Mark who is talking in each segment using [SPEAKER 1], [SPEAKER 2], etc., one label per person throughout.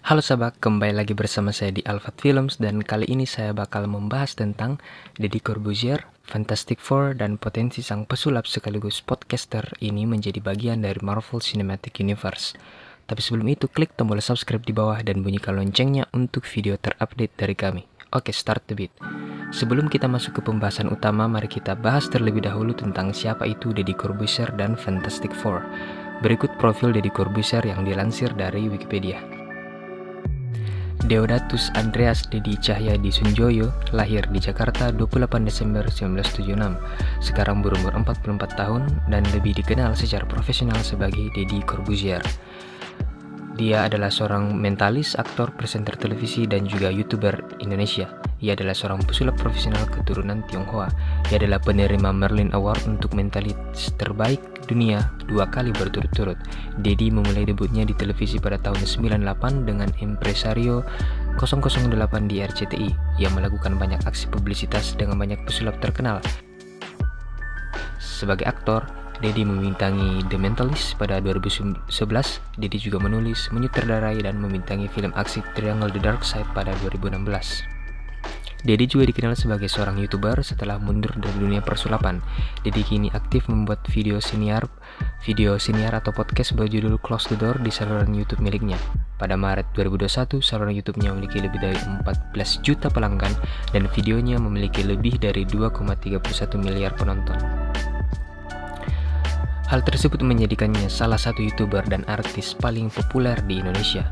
[SPEAKER 1] Halo sahabat, kembali lagi bersama saya di Alfat Films dan kali ini saya bakal membahas tentang Deddy Corbuzier, Fantastic Four, dan potensi sang pesulap sekaligus podcaster ini menjadi bagian dari Marvel Cinematic Universe. Tapi sebelum itu, klik tombol subscribe di bawah dan bunyikan loncengnya untuk video terupdate dari kami. Oke, start the beat. Sebelum kita masuk ke pembahasan utama, mari kita bahas terlebih dahulu tentang siapa itu Deddy Corbuzier dan Fantastic Four. Berikut profil Deddy Corbuzier yang dilansir dari Wikipedia. Deodatus Andreas Deddy Cahyadi Sunjoyo lahir di Jakarta 28 Desember 1976. Sekarang berumur 44 tahun dan lebih dikenal secara profesional sebagai Deddy Corbuzier. Dia adalah seorang mentalis, aktor, presenter televisi, dan juga YouTuber Indonesia. Ia adalah seorang pesulap profesional keturunan Tionghoa. Ia adalah penerima Merlin Award untuk mentalis terbaik dunia 2 kali berturut-turut. Deddy memulai debutnya di televisi pada tahun 98 dengan Impresario 008 di RCTI. Ia melakukan banyak aksi publisitas dengan banyak pesulap terkenal. Sebagai aktor, Deddy membintangi The Mentalist pada 2011. Deddy juga menulis, menyutradarai, dan membintangi film aksi Triangle The Dark Side pada 2016. Deddy juga dikenal sebagai seorang YouTuber setelah mundur dari dunia persulapan. Deddy kini aktif membuat video siniar atau podcast berjudul Close the Door di saluran YouTube miliknya. Pada Maret 2021, saluran YouTube-nya memiliki lebih dari 14 juta pelanggan dan videonya memiliki lebih dari 2,31 miliar penonton. Hal tersebut menjadikannya salah satu YouTuber dan artis paling populer di Indonesia.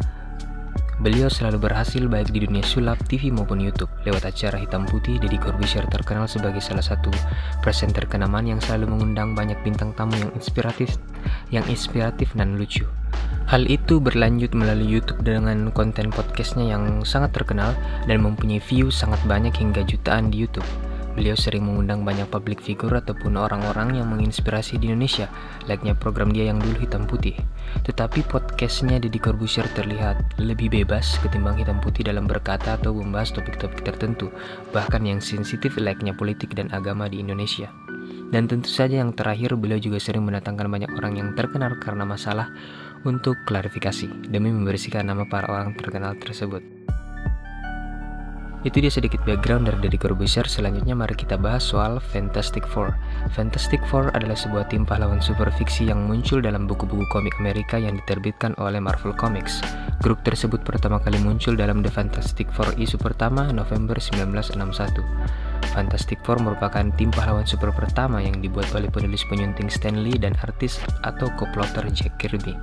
[SPEAKER 1] Beliau selalu berhasil baik di dunia sulap, TV maupun YouTube. Lewat acara hitam putih, Deddy Corbuzier terkenal sebagai salah satu presenter kenamaan yang selalu mengundang banyak bintang tamu yang inspiratif dan lucu. Hal itu berlanjut melalui YouTube dengan konten podcastnya yang sangat terkenal dan mempunyai view sangat banyak hingga jutaan di YouTube. Beliau sering mengundang banyak public figure ataupun orang-orang yang menginspirasi di Indonesia, layaknya program dia yang dulu hitam putih. Tetapi podcastnya Deddy Corbuzier terlihat lebih bebas ketimbang hitam putih dalam berkata atau membahas topik-topik tertentu, bahkan yang sensitif layaknya politik dan agama di Indonesia. Dan tentu saja yang terakhir, beliau juga sering mendatangkan banyak orang yang terkenal karena masalah untuk klarifikasi, demi membersihkan nama para orang terkenal tersebut. Itu dia sedikit background dari Deddy Corbuzier. Selanjutnya mari kita bahas soal Fantastic Four. Fantastic Four adalah sebuah tim pahlawan super fiksi yang muncul dalam buku-buku komik Amerika yang diterbitkan oleh Marvel Comics. Grup tersebut pertama kali muncul dalam The Fantastic Four isu pertama November 1961. Fantastic Four merupakan tim pahlawan super pertama yang dibuat oleh penulis penyunting Stan Lee dan artis atau co-plotter Jack Kirby.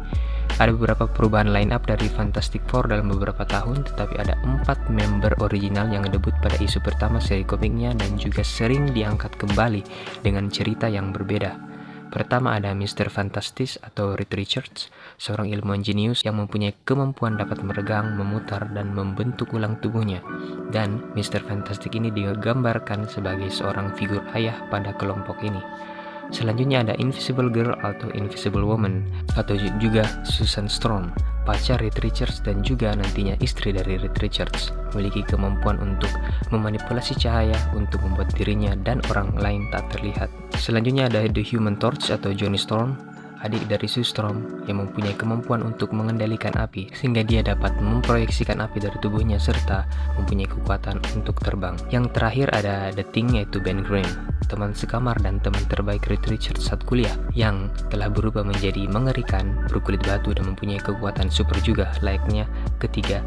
[SPEAKER 1] Ada beberapa perubahan line up dari Fantastic Four dalam beberapa tahun, tetapi ada 4 member original yang debut pada isu pertama seri komiknya dan juga sering diangkat kembali dengan cerita yang berbeda. Pertama ada Mr. Fantastic atau Reed Richards, seorang ilmuwan jenius yang mempunyai kemampuan dapat meregang, memutar, dan membentuk ulang tubuhnya. Dan Mr. Fantastic ini digambarkan sebagai seorang figur ayah pada kelompok ini. Selanjutnya ada Invisible Girl atau Invisible Woman atau juga Susan Storm, pacar Reed Richards dan juga nantinya istri dari Reed Richards, memiliki kemampuan untuk memanipulasi cahaya untuk membuat dirinya dan orang lain tak terlihat. Selanjutnya ada The Human Torch atau Johnny Storm, adik dari Sue Storm yang mempunyai kemampuan untuk mengendalikan api sehingga dia dapat memproyeksikan api dari tubuhnya serta mempunyai kekuatan untuk terbang. Yang terakhir ada The Thing yaitu Ben Grimm, teman sekamar dan teman terbaik Reed Richards saat kuliah yang telah berubah menjadi mengerikan, berkulit batu dan mempunyai kekuatan super juga layaknya ketiga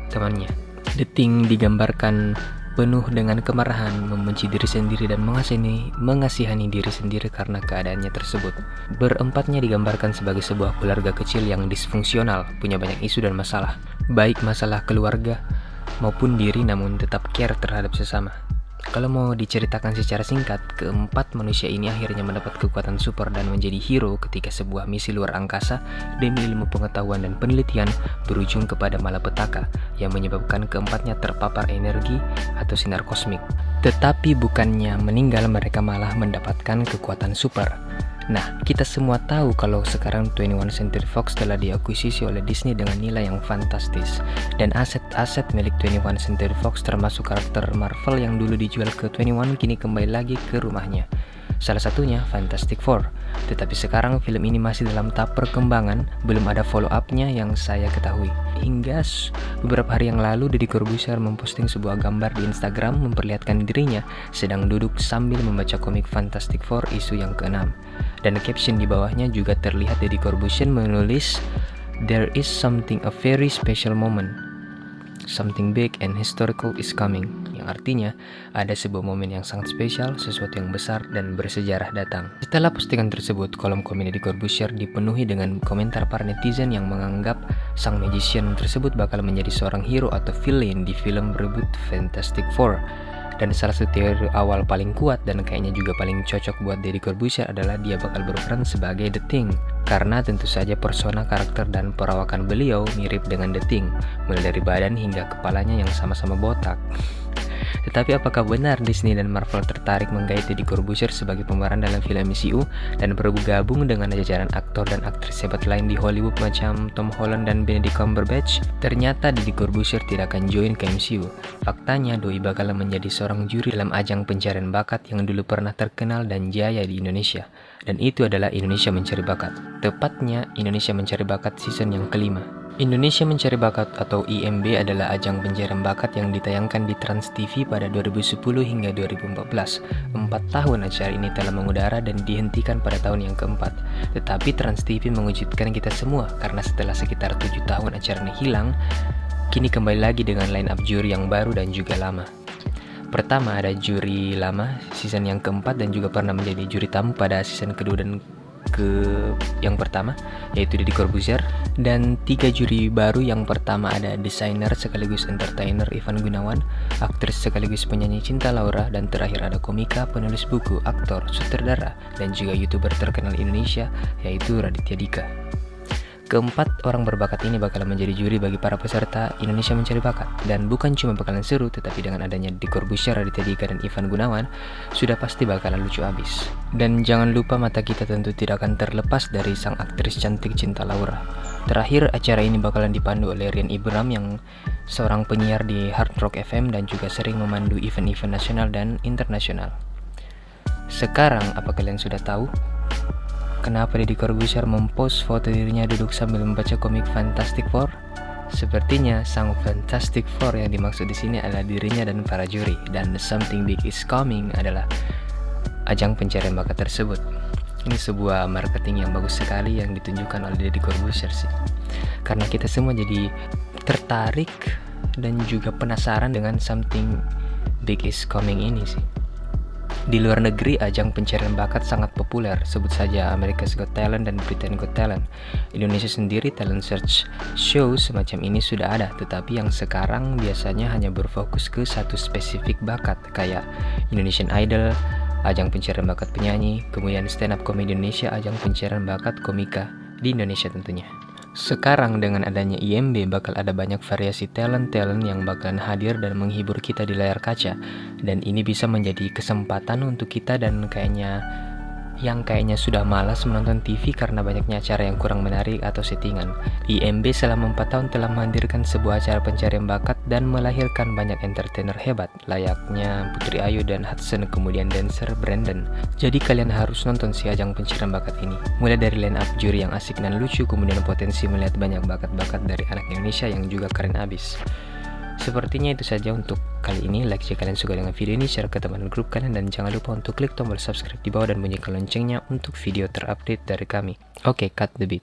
[SPEAKER 1] temannya. The Thing digambarkan penuh dengan kemarahan, membenci diri sendiri dan mengasihani diri sendiri karena keadaannya tersebut. Berempatnya digambarkan sebagai sebuah keluarga kecil yang disfungsional, punya banyak isu dan masalah, baik masalah keluarga maupun diri, namun tetap care terhadap sesama. Kalau mau diceritakan secara singkat, keempat manusia ini akhirnya mendapat kekuatan super dan menjadi hero ketika sebuah misi luar angkasa demi ilmu pengetahuan dan penelitian berujung kepada malapetaka yang menyebabkan keempatnya terpapar energi atau sinar kosmik. Tetapi bukannya meninggal, mereka malah mendapatkan kekuatan super. Nah, kita semua tahu kalau sekarang 21 Century Fox telah diakuisisi oleh Disney dengan nilai yang fantastis. Dan aset-aset milik 21 Century Fox termasuk karakter Marvel yang dulu dijual ke 21 kini kembali lagi ke rumahnya. Salah satunya Fantastic Four. Tetapi sekarang film ini masih dalam tahap perkembangan, belum ada follow up-nya yang saya ketahui. Hingga beberapa hari yang lalu Deddy Corbuzier memposting sebuah gambar di Instagram memperlihatkan dirinya sedang duduk sambil membaca komik Fantastic Four isu yang ke-6. Dan caption di bawahnya juga terlihat Deddy Corbuzier menulis, "There is something a very special moment. Something big and historical is coming," yang artinya ada sebuah momen yang sangat spesial, sesuatu yang besar dan bersejarah datang. Setelah postingan tersebut, kolom komen Deddy Corbuzier dipenuhi dengan komentar para netizen yang menganggap sang magician tersebut bakal menjadi seorang hero atau villain di film reboot Fantastic Four. Dan salah satu teori awal paling kuat dan kayaknya juga paling cocok buat Deddy Corbuzier adalah dia bakal berperan sebagai The Thing. Karena tentu saja persona, karakter, dan perawakan beliau mirip dengan The Thing, mulai dari badan hingga kepalanya yang sama-sama botak. Tetapi apakah benar Disney dan Marvel tertarik menggait Deddy Corbuzier sebagai pemeran dalam film MCU dan bergabung dengan jajaran aktor dan aktris hebat lain di Hollywood macam Tom Holland dan Benedict Cumberbatch? Ternyata Deddy Corbuzier tidak akan join ke MCU. Faktanya Doi bakal menjadi seorang juri dalam ajang pencarian bakat yang dulu pernah terkenal dan jaya di Indonesia. Dan itu adalah Indonesia Mencari Bakat. Tepatnya Indonesia Mencari Bakat season yang kelima. Indonesia Mencari Bakat atau IMB adalah ajang pencarian bakat yang ditayangkan di Trans TV pada 2010 hingga 2014. 4 tahun acara ini telah mengudara dan dihentikan pada tahun yang keempat. Tetapi Trans TV mengejutkan kita semua karena setelah sekitar 7 tahun acara ini hilang, kini kembali lagi dengan line up juri yang baru dan juga lama. Pertama ada juri lama season yang keempat dan juga pernah menjadi juri tamu pada season kedua dan yang pertama, yaitu Deddy Corbuzier, dan 3 juri baru. Yang pertama ada desainer sekaligus entertainer Ivan Gunawan, aktris sekaligus penyanyi Cinta Laura, dan terakhir ada komika, penulis buku, aktor, sutradara, dan juga YouTuber terkenal Indonesia yaitu Raditya Dika. Keempat orang berbakat ini bakalan menjadi juri bagi para peserta Indonesia Mencari Bakat. Dan bukan cuma bakalan seru, tetapi dengan adanya Deddy Corbuzier, Raditya Dika, dan Ivan Gunawan, sudah pasti bakalan lucu abis. Dan jangan lupa mata kita tentu tidak akan terlepas dari sang aktris cantik Cinta Laura. Terakhir, acara ini bakalan dipandu oleh Rian Ibram yang seorang penyiar di Hard Rock FM dan juga sering memandu event-event nasional dan internasional. Sekarang, apa kalian sudah tahu kenapa Deddy Corbuzier mempost foto dirinya duduk sambil membaca komik Fantastic Four? Sepertinya sang Fantastic Four yang dimaksud di sini adalah dirinya dan para juri, dan Something Big is Coming adalah ajang pencarian bakat tersebut. Ini sebuah marketing yang bagus sekali yang ditunjukkan oleh Deddy Corbuzier sih. Karena kita semua jadi tertarik dan juga penasaran dengan Something Big is Coming ini sih. Di luar negeri, ajang pencarian bakat sangat populer, sebut saja America's Got Talent dan Britain Got Talent. Indonesia sendiri talent search show semacam ini sudah ada, tetapi yang sekarang biasanya hanya berfokus ke satu spesifik bakat, kayak Indonesian Idol, ajang pencarian bakat penyanyi, kemudian Stand Up Comedy Indonesia, ajang pencarian bakat komika di Indonesia tentunya. Sekarang dengan adanya IMB bakal ada banyak variasi talent-talent yang bakalan hadir dan menghibur kita di layar kaca. Dan ini bisa menjadi kesempatan untuk kita dan kayaknya sudah malas menonton TV karena banyaknya acara yang kurang menarik atau settingan. IMB selama 4 tahun telah menghadirkan sebuah acara pencarian bakat dan melahirkan banyak entertainer hebat layaknya Putri Ayu dan Hudson, kemudian dancer Brandon. Jadi kalian harus nonton si ajang pencarian bakat ini. Mulai dari line up juri yang asik dan lucu, kemudian potensi melihat banyak bakat-bakat dari anak Indonesia yang juga keren abis. Sepertinya itu saja untuk kali ini. Like jika kalian suka dengan video ini, share ke teman grup kalian, dan jangan lupa untuk klik tombol subscribe di bawah dan bunyikan loncengnya untuk video terupdate dari kami. Oke, cut the beat.